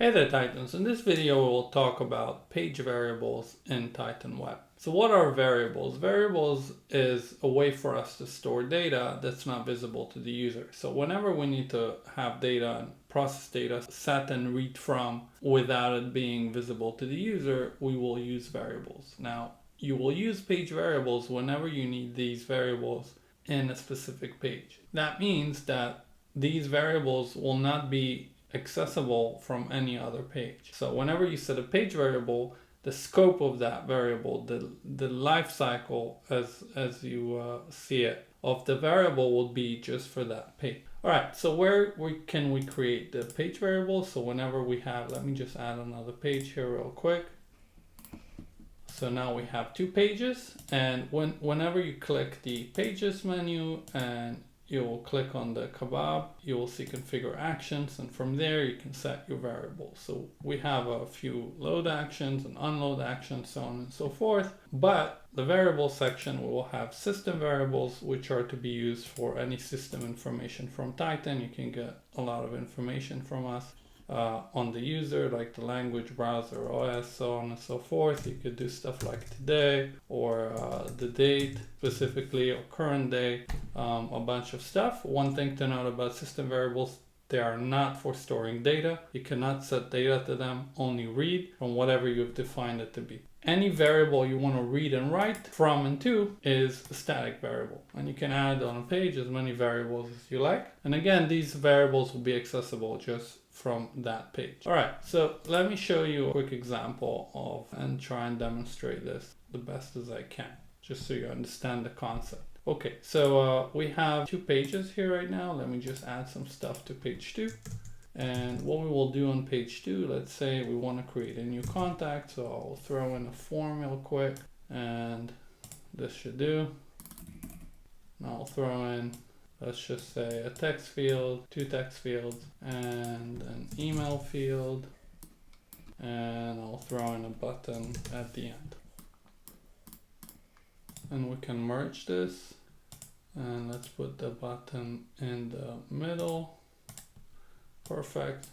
Hey there Titans, in this video we'll talk about page variables in Titan Web. So what are variables? Variables is a way for us to store data that's not visible to the user. So whenever we need to have data and process data set and read from without it being visible to the user, we will use variables. Now you will use page variables whenever you need these variables in a specific page. That means that these variables will not be accessible from any other page. So whenever you set a page variable, the scope of that variable, the life cycle as you see it of the variable will be just for that page. All right, so where can we create the page variable? So whenever we have, let me just add another page here real quick. So now we have two pages, and whenever you click the pages menu and you will click on the kebab, you will see configure actions, and from there you can set your variables. So we have a few load actions and unload actions, so on and so forth. But the variable section, we will have system variables, which are to be used for any system information from Titan. You can get a lot of information from us on the user, like the language, browser, OS, so on and so forth. You could do stuff like today or the date specifically, or current day, a bunch of stuff. One thing to note about system variables, they are not for storing data. You cannot set data to them, only read from whatever you've defined it to be. Any variable you want to read and write from and to is a static variable, and you can add on a page as many variables as you like. And again, these variables will be accessible just from that page. All right, so let me show you a quick example of and try and demonstrate this the best as I can, just so you understand the concept. Okay, so we have two pages here right now. Let me just add some stuff to page 2. And what we will do on page 2, let's say we want to create a new contact. So I'll throw in a form real quick, and this should do. Now I'll throw in, let's just say, a text field, 2 text fields, and an email field. And I'll throw in a button at the end. And we can merge this. And let's put the button in the middle. Perfect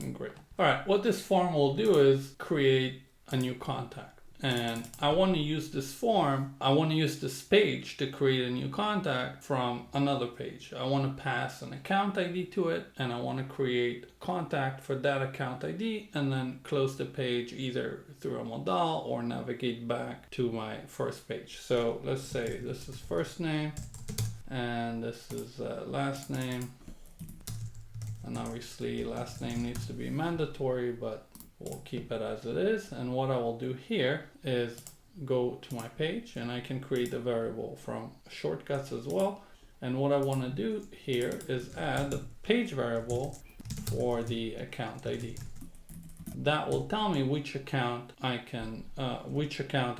and great. All right, what this form will do is create a new contact. And I want to use this form, I want to use this page to create a new contact from another page. I want to pass an account ID to it, and I want to create a contact for that account ID, and then close the page either through a modal or navigate back to my first page. So let's say this is first name, and this is last name. And obviously last name needs to be mandatory, but we'll keep it as it is. And what I will do here is go to my page, and I can create a variable from shortcuts as well. And what I want to do here is add the page variable for the account ID. That will tell me which account I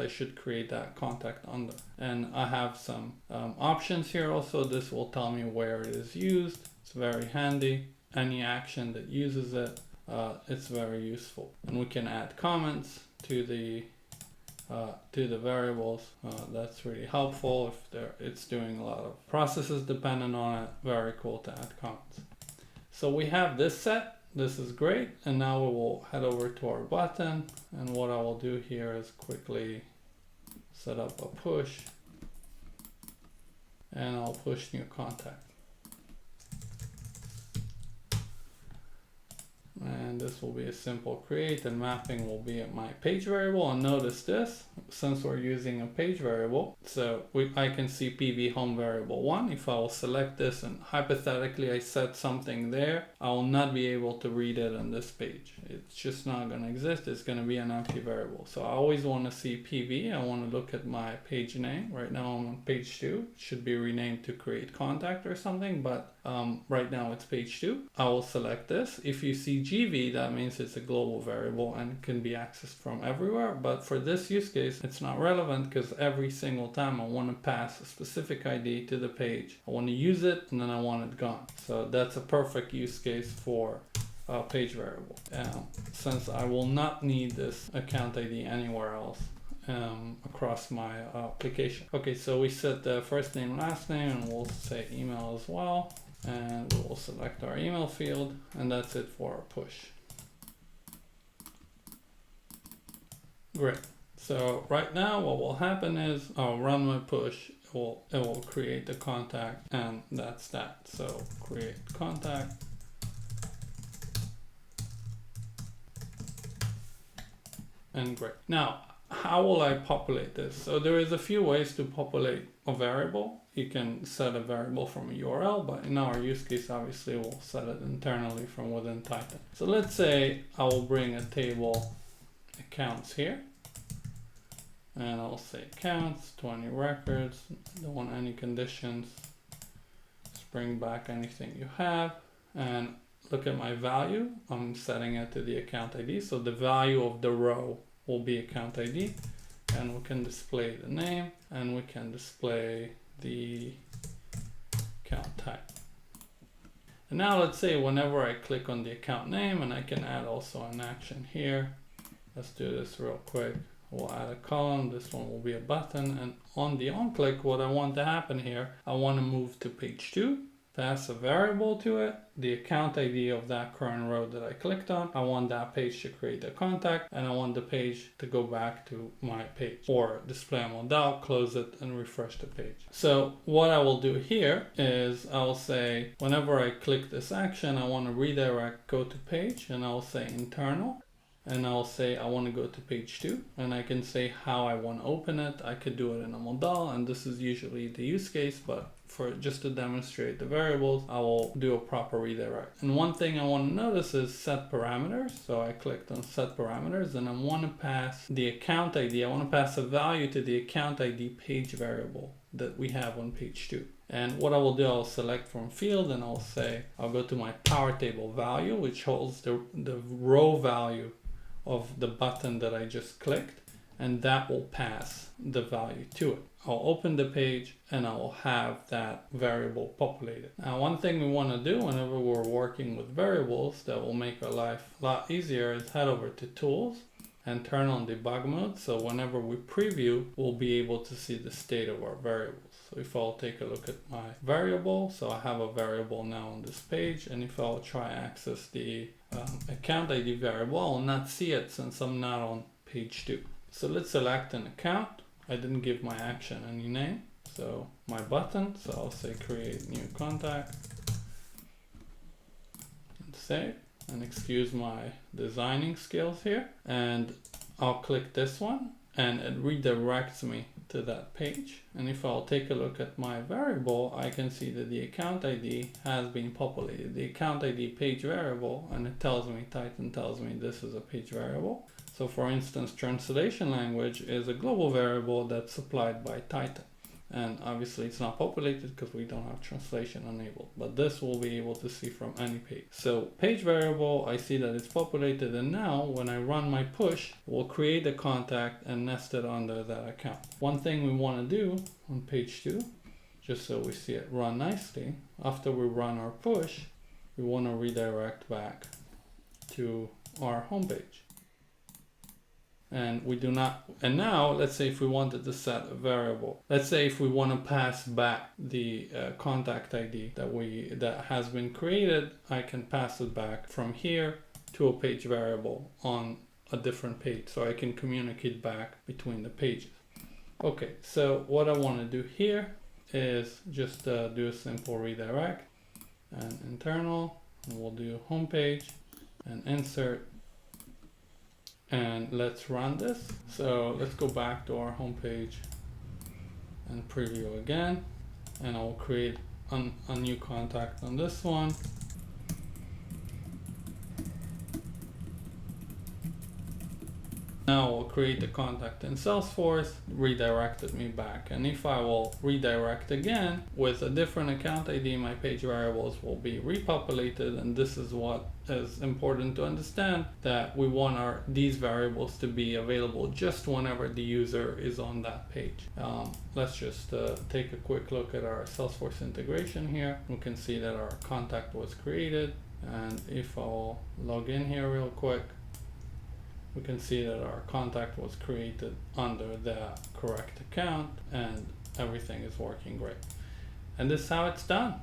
should create that contact under. And I have some options here also. This will tell me where it is used. It's very handy. Any action that uses it, it's very useful. And we can add comments to the variables. That's really helpful if it's doing a lot of processes dependent on it. Very cool to add comments. So we have this set. This is great. And now we will head over to our button. And what I will do here is quickly set up a push. And I'll push new contact. And this will be a simple create, and mapping will be at my page variable. And notice this, since we're using a page variable, so I can see PV home variable 1. If I will select this and hypothetically I set something there, I will not be able to read it on this page. It's just not going to exist. It's going to be an empty variable. So I always want to see PV. I want to look at my page name. Right now I'm on page 2. It should be renamed to create contact or something, but right now it's page 2. I will select this. If you see GV, that means it's a global variable and can be accessed from everywhere. But for this use case, it's not relevant, because every single time I want to pass a specific ID to the page, I want to use it and then I want it gone. So that's a perfect use case for a page variable. Since I will not need this account ID anywhere else across my application. Okay, so we set the first name, last name, and we'll say email as well. And we will select our email field, and that's it for our push. Great. So right now what will happen is I'll run my push, it will create the contact, and that's that. So create contact. And great. Now, how will I populate this? So there is a few ways to populate a variable. You can set a variable from a URL, but in our use case, obviously we'll set it internally from within Titan. So let's say I will bring a table accounts here, and I'll say accounts, 20 records, don't want any conditions. Just bring back anything you have, and look at my value. I'm setting it to the account ID. So the value of the row will be account ID, and we can display the name, and we can display the account type. And now let's say whenever I click on the account name, and I can add also an action here. Let's do this real quick. We'll add a column. This one will be a button, and on the on click, what I want to happen here, I want to move to page 2. Pass a variable to it, the account ID of that current row that I clicked on. I want that page to create a contact, and I want the page to go back to my page, or display a modal, close it, and refresh the page. So what I will do here is I'll say whenever I click this action, I want to redirect, go to page, and I'll say internal. And I'll say I want to go to page 2, and I can say how I want to open it. I could do it in a modal, and this is usually the use case, but for just to demonstrate the variables, I will do a proper redirect. And one thing I want to notice is set parameters. So I clicked on set parameters, and I want to pass the account ID. I want to pass a value to the account ID page variable that we have on page 2. And what I will do, I'll select from field, and I'll say, I'll go to my power table value, which holds the row value of the button that I just clicked, and that will pass the value to it. I'll open the page, and I will have that variable populated. Now, one thing we want to do whenever we're working with variables that will make our life a lot easier is head over to tools and turn on debug mode. So whenever we preview, we'll be able to see the state of our variables. So if I'll take a look at my variable, so I have a variable now on this page, and if I'll try access the account ID variable, I'll not see it since I'm not on page 2. So let's select an account. I didn't give my action any name, so my button, so I'll say create new contact and save, and excuse my designing skills here, and I'll click this one, and it redirects me to that page. And if I'll take a look at my variable, I can see that the account ID has been populated, the account ID page variable, and it tells me, Titan tells me this is a page variable. So for instance, translation language is a global variable that's supplied by Titan. And obviously it's not populated because we don't have translation enabled, but this we'll be able to see from any page. So page variable, I see that it's populated, and now when I run my push, we'll create a contact and nest it under that account. One thing we want to do on page 2, just so we see it run nicely, after we run our push, we want to redirect back to our home page. And we do not, and now let's say if we wanted to set a variable, let's say if we want to pass back the contact ID that has been created, I can pass it back from here to a page variable on a different page, so I can communicate back between the pages. Okay, so what I want to do here is just do a simple redirect and internal, and we'll do home page and insert. And let's run this. So let's go back to our home page and preview again. And I'll create a new contact on this one. Now we'll create the contact in Salesforce, redirected me back. And if I will redirect again with a different account ID, my page variables will be repopulated. And this is what is important to understand, that we want these variables to be available just whenever the user is on that page. Let's just take a quick look at our Salesforce integration here. We can see that our contact was created. And if I'll log in here real quick, we can see that our contact was created under the correct account, and everything is working great. And this is how it's done.